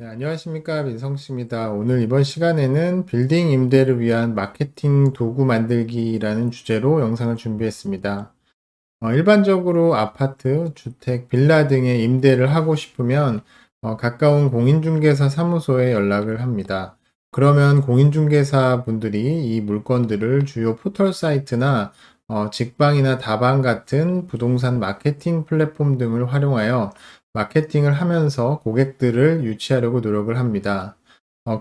네, 안녕하십니까. 민성씨입니다. 오늘 이번 시간에는 빌딩 임대를 위한 마케팅 도구 만들기라는 주제로 영상을 준비했습니다. 일반적으로 아파트, 주택, 빌라 등의 임대를 하고 싶으면 가까운 공인중개사 사무소에 연락을 합니다. 그러면 공인중개사 분들이 이 물건들을 주요 포털 사이트나 직방이나 다방 같은 부동산 마케팅 플랫폼 등을 활용하여 마케팅을 하면서 고객들을 유치하려고 노력을 합니다.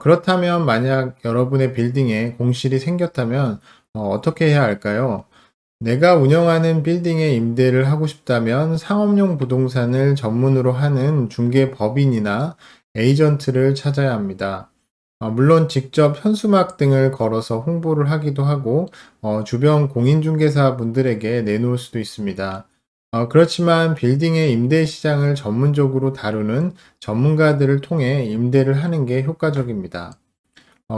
그렇다면 만약 여러분의 빌딩에 공실이 생겼다면 어떻게 해야 할까요? 내가 운영하는 빌딩에 임대를 하고 싶다면 상업용 부동산을 전문으로 하는 중개법인이나 에이전트를 찾아야 합니다. 물론 직접 현수막 등을 걸어서 홍보를 하기도 하고 주변 공인중개사 분들에게 내놓을 수도 있습니다. 그렇지만 빌딩의 임대 시장을 전문적으로 다루는 전문가들을 통해 임대를 하는 게 효과적입니다.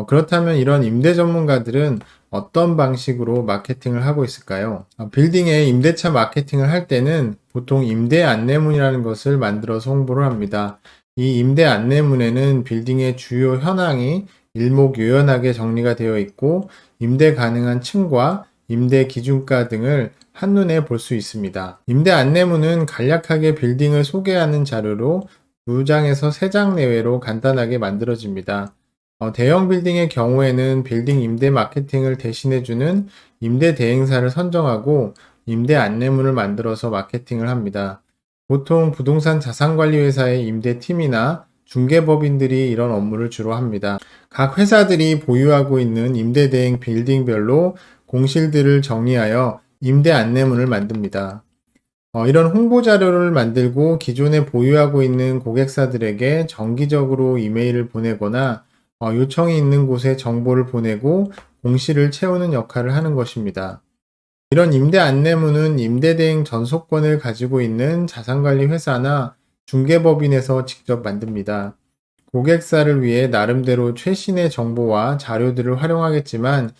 그렇다면 이런 임대 전문가들은 어떤 방식으로 마케팅을 하고 있을까요? 빌딩에 임대차 마케팅을 할 때는 보통 임대 안내문이라는 것을 만들어서 홍보를 합니다. 이 임대 안내문에는 빌딩의 주요 현황이 일목요연하게 정리가 되어 있고 임대 가능한 층과 임대 기준가 등을 한눈에 볼 수 있습니다. 임대 안내문은 간략하게 빌딩을 소개하는 자료로 2장에서 3장 내외로 간단하게 만들어집니다. 대형 빌딩의 경우에는 빌딩 임대 마케팅을 대신해주는 임대 대행사를 선정하고 임대 안내문을 만들어서 마케팅을 합니다. 보통 부동산 자산관리회사의 임대팀이나 중개법인들이 이런 업무를 주로 합니다. 각 회사들이 보유하고 있는 임대 대행 빌딩별로 공실들을 정리하여 임대 안내문을 만듭니다. 이런 홍보 자료를 만들고 기존에 보유하고 있는 고객사들에게 정기적으로 이메일을 보내거나 요청이 있는 곳에 정보를 보내고 공시를 채우는 역할을 하는 것입니다. 이런 임대 안내문은 임대대행 전속권을 가지고 있는 자산관리 회사나 중개법인에서 직접 만듭니다. 고객사를 위해 나름대로 최신의 정보와 자료들을 활용하겠지만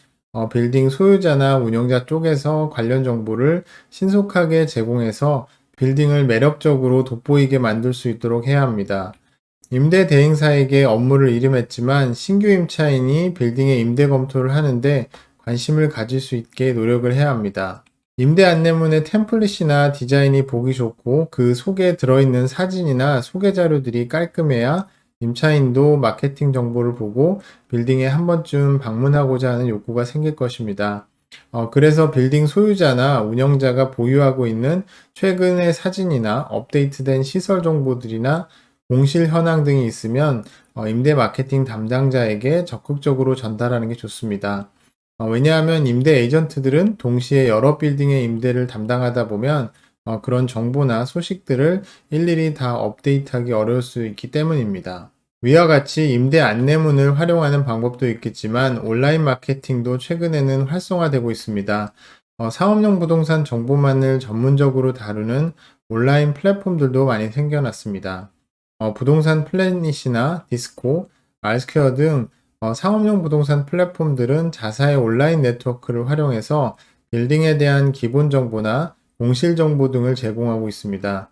빌딩 소유자나 운영자 쪽에서 관련 정보를 신속하게 제공해서 빌딩을 매력적으로 돋보이게 만들 수 있도록 해야 합니다. 임대 대행사에게 업무를 이름했지만 신규 임차인이 빌딩의 임대 검토를 하는데 관심을 가질 수 있게 노력을 해야 합니다. 임대 안내문의 템플릿이나 디자인이 보기 좋고 그 속에 들어있는 사진이나 소개 자료들이 깔끔해야 임차인도 마케팅 정보를 보고 빌딩에 한 번쯤 방문하고자 하는 욕구가 생길 것입니다. 그래서 빌딩 소유자나 운영자가 보유하고 있는 최근의 사진이나 업데이트된 시설 정보들이나 공실 현황 등이 있으면 임대 마케팅 담당자에게 적극적으로 전달하는 게 좋습니다. 왜냐하면 임대 에이전트들은 동시에 여러 빌딩의 임대를 담당하다 보면 그런 정보나 소식들을 일일이 다 업데이트하기 어려울 수 있기 때문입니다. 위와 같이 임대 안내문을 활용하는 방법도 있겠지만 온라인 마케팅도 최근에는 활성화되고 있습니다. 상업용 부동산 정보만을 전문적으로 다루는 온라인 플랫폼들도 많이 생겨났습니다. 부동산 플래닛이나 디스코, 알스퀘어 등 상업용 부동산 플랫폼들은 자사의 온라인 네트워크를 활용해서 빌딩에 대한 기본 정보나 공실 정보 등을 제공하고 있습니다.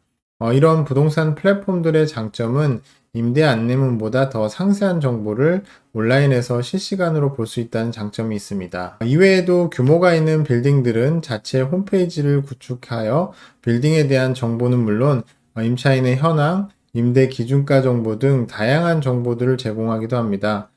이런 부동산 플랫폼들의 장점은 임대 안내문보다 더 상세한 정보를 온라인에서 실시간으로 볼 수 있다는 장점이 있습니다. 이외에도 규모가 있는 빌딩들은 자체 홈페이지를 구축하여 빌딩에 대한 정보는 물론 임차인의 현황, 임대 기준가 정보 등 다양한 정보들을 제공하기도 합니다.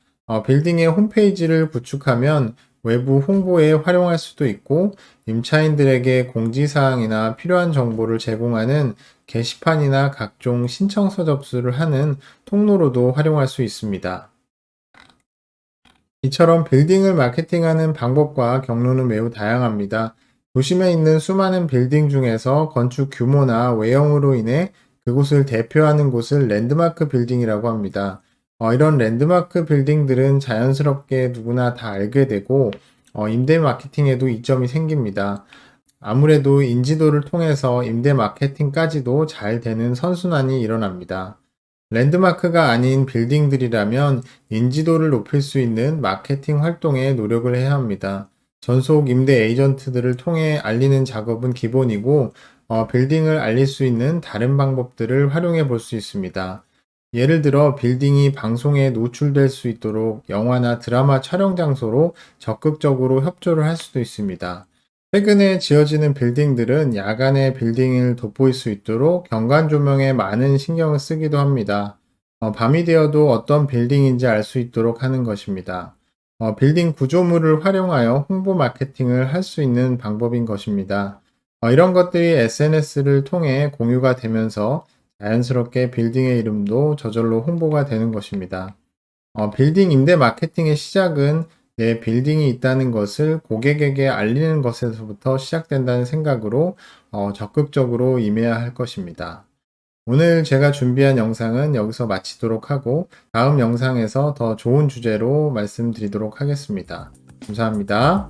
빌딩의 홈페이지를 구축하면 외부 홍보에 활용할 수도 있고 임차인들에게 공지사항이나 필요한 정보를 제공하는 게시판이나 각종 신청서 접수를 하는 통로로도 활용할 수 있습니다. 이처럼 빌딩을 마케팅하는 방법과 경로는 매우 다양합니다. 도심에 있는 수많은 빌딩 중에서 건축 규모나 외형으로 인해 그곳을 대표하는 곳을 랜드마크 빌딩이라고 합니다. 이런 랜드마크 빌딩들은 자연스럽게 누구나 다 알게 되고 임대 마케팅에도 이점이 생깁니다. 아무래도 인지도를 통해서 임대 마케팅까지도 잘 되는 선순환이 일어납니다. 랜드마크가 아닌 빌딩들이라면 인지도를 높일 수 있는 마케팅 활동에 노력을 해야 합니다. 전속 임대 에이전트들을 통해 알리는 작업은 기본이고, 빌딩을 알릴 수 있는 다른 방법들을 활용해 볼 수 있습니다. 예를 들어 빌딩이 방송에 노출될 수 있도록 영화나 드라마 촬영 장소로 적극적으로 협조를 할 수도 있습니다. 최근에 지어지는 빌딩들은 야간에 빌딩을 돋보일 수 있도록 경관 조명에 많은 신경을 쓰기도 합니다. 밤이 되어도 어떤 빌딩인지 알 수 있도록 하는 것입니다. 빌딩 구조물을 활용하여 홍보 마케팅을 할 수 있는 방법인 것입니다. 이런 것들이 SNS를 통해 공유가 되면서 자연스럽게 빌딩의 이름도 저절로 홍보가 되는 것입니다. 빌딩 임대 마케팅의 시작은 내 빌딩이 있다는 것을 고객에게 알리는 것에서부터 시작된다는 생각으로 적극적으로 임해야 할 것입니다. 오늘 제가 준비한 영상은 여기서 마치도록 하고 다음 영상에서 더 좋은 주제로 말씀드리도록 하겠습니다. 감사합니다.